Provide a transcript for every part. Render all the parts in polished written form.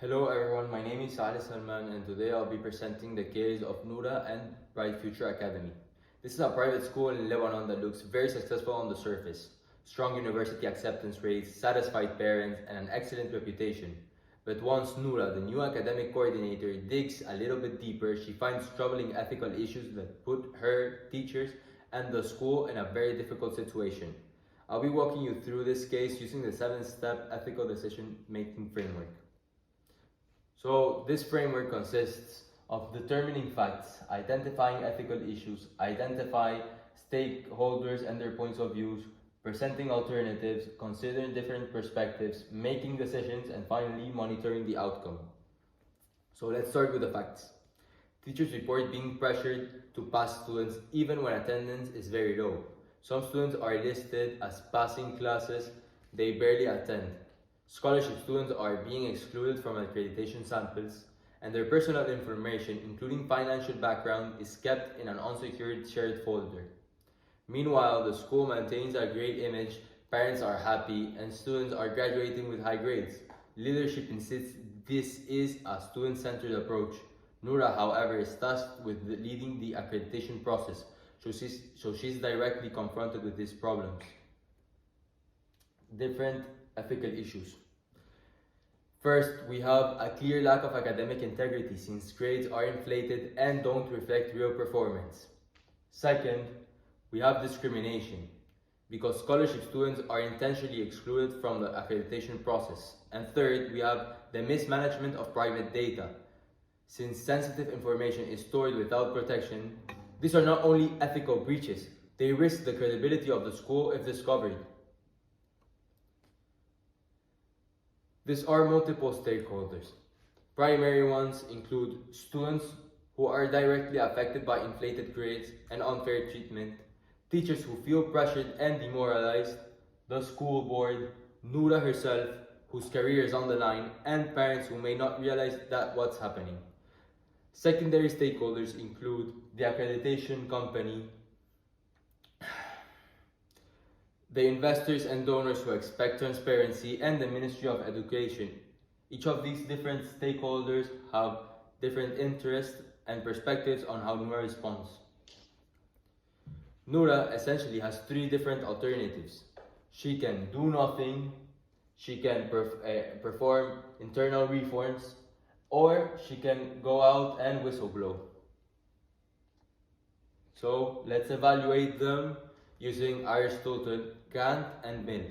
Hello everyone, my name is Salman and today I'll be presenting the case of Noura and Bright Future Academy. This is a private school in Lebanon that looks very successful on the surface. Strong university acceptance rates, satisfied parents, and an excellent reputation. But once Noura, the new academic coordinator, digs a little bit deeper, she finds troubling ethical issues that put her, teachers, and the school in a very difficult situation. I'll be walking you through this case using the 7-step ethical decision-making framework. So this framework consists of determining facts, identifying ethical issues, identify stakeholders and their points of views, presenting alternatives, considering different perspectives, making decisions, and finally monitoring the outcome. So let's start with the facts. Teachers report being pressured to pass students even when attendance is very low. Some students are listed as passing classes they barely attend. Scholarship students are being excluded from accreditation samples, and their personal information, including financial background, is kept in an unsecured shared folder. Meanwhile, the school maintains a great image, parents are happy, and students are graduating with high grades. Leadership insists this is a student-centered approach. Noura, however, is tasked with leading the accreditation process, so she's directly confronted with these problems. Different ethical issues. First, we have a clear lack of academic integrity since grades are inflated and don't reflect real performance. Second, we have discrimination because scholarship students are intentionally excluded from the accreditation process. And third, we have the mismanagement of private data. Since sensitive information is stored without protection, these are not only ethical breaches, they risk the credibility of the school if discovered. These are multiple stakeholders. Primary ones include students who are directly affected by inflated grades and unfair treatment, teachers who feel pressured and demoralized, the school board, Noura herself, whose career is on the line, and parents who may not realize that what's happening. Secondary stakeholders include the accreditation company, the investors and donors who expect transparency, and the Ministry of Education. Each of these different stakeholders have different interests and perspectives on how Noura responds. Noura essentially has three different alternatives. She can do nothing, she can perform internal reforms, or she can go out and whistleblow. So let's evaluate them using Aristotle, Kant, and Mill.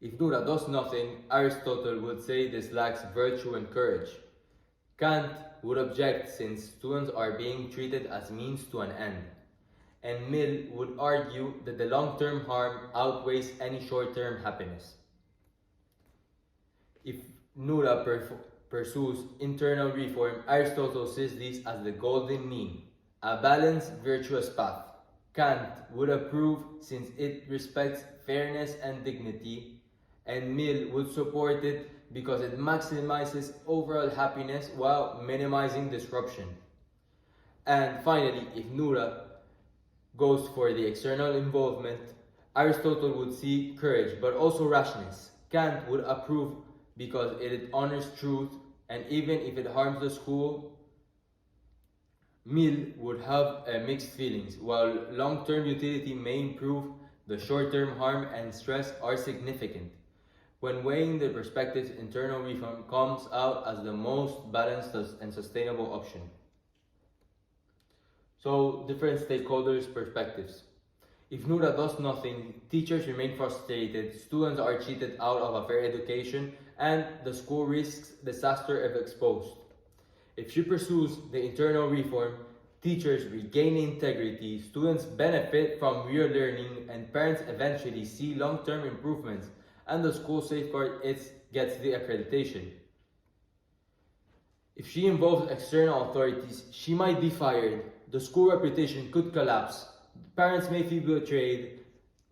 If Noura does nothing, Aristotle would say this lacks virtue and courage. Kant would object since students are being treated as means to an end. And Mill would argue that the long-term harm outweighs any short-term happiness. If Noura pursues internal reform, Aristotle sees this as the golden mean, a balanced, virtuous path. Kant would approve since it respects fairness and dignity, and Mill would support it because it maximizes overall happiness while minimizing disruption. And finally, if Noura goes for the external involvement, Aristotle would see courage but also rashness. Kant would approve because it honors truth, and even if it harms the school, Mill would have mixed feelings. While long-term utility may improve, the short-term harm and stress are significant. When weighing the perspectives, internal reform comes out as the most balanced and sustainable option. So, different stakeholders' perspectives. If Noura does nothing, teachers remain frustrated, students are cheated out of a fair education, and the school risks disaster if exposed. If she pursues the internal reform, teachers regain integrity, students benefit from real learning, and parents eventually see long-term improvements, and the school safeguard gets the accreditation. If she involves external authorities, she might be fired, the school reputation could collapse, parents may feel betrayed,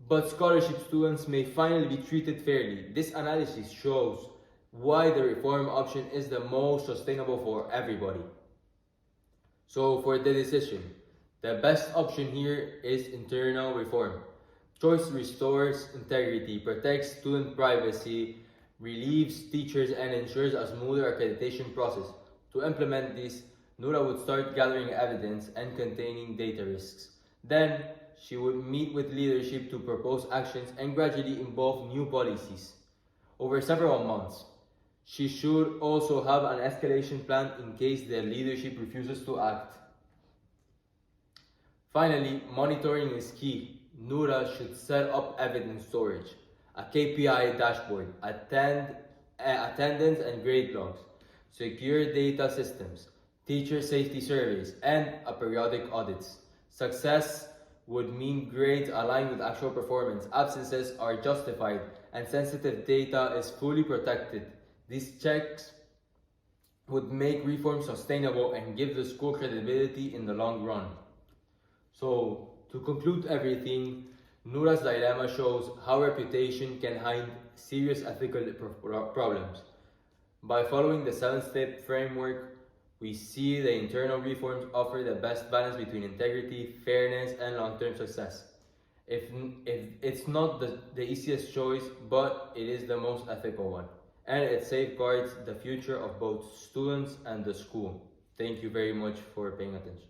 but scholarship students may finally be treated fairly. This analysis shows why the reform option is the most sustainable for everybody. So for the decision, the best option here is internal reform. Choice restores integrity, protects student privacy, relieves teachers and ensures a smoother accreditation process. To implement this, Noura would start gathering evidence and containing data risks. Then, she would meet with leadership to propose actions and gradually involve new policies. Over several months, she should also have an escalation plan in case the leadership refuses to act. Finally, monitoring is key. Noura should set up evidence storage, a KPI dashboard, attendance and grade logs, secure data systems, teacher safety surveys, and a periodic audits. Success would mean grades align with actual performance, absences are justified, and sensitive data is fully protected. These checks would make reform sustainable and give the school credibility in the long run. So, to conclude everything, Noura's dilemma shows how reputation can hide serious ethical problems. By following the 7-step framework, we see the internal reforms offer the best balance between integrity, fairness, and long-term success. If it's not the easiest choice, but it is the most ethical one. And it safeguards the future of both students and the school. Thank you very much for paying attention.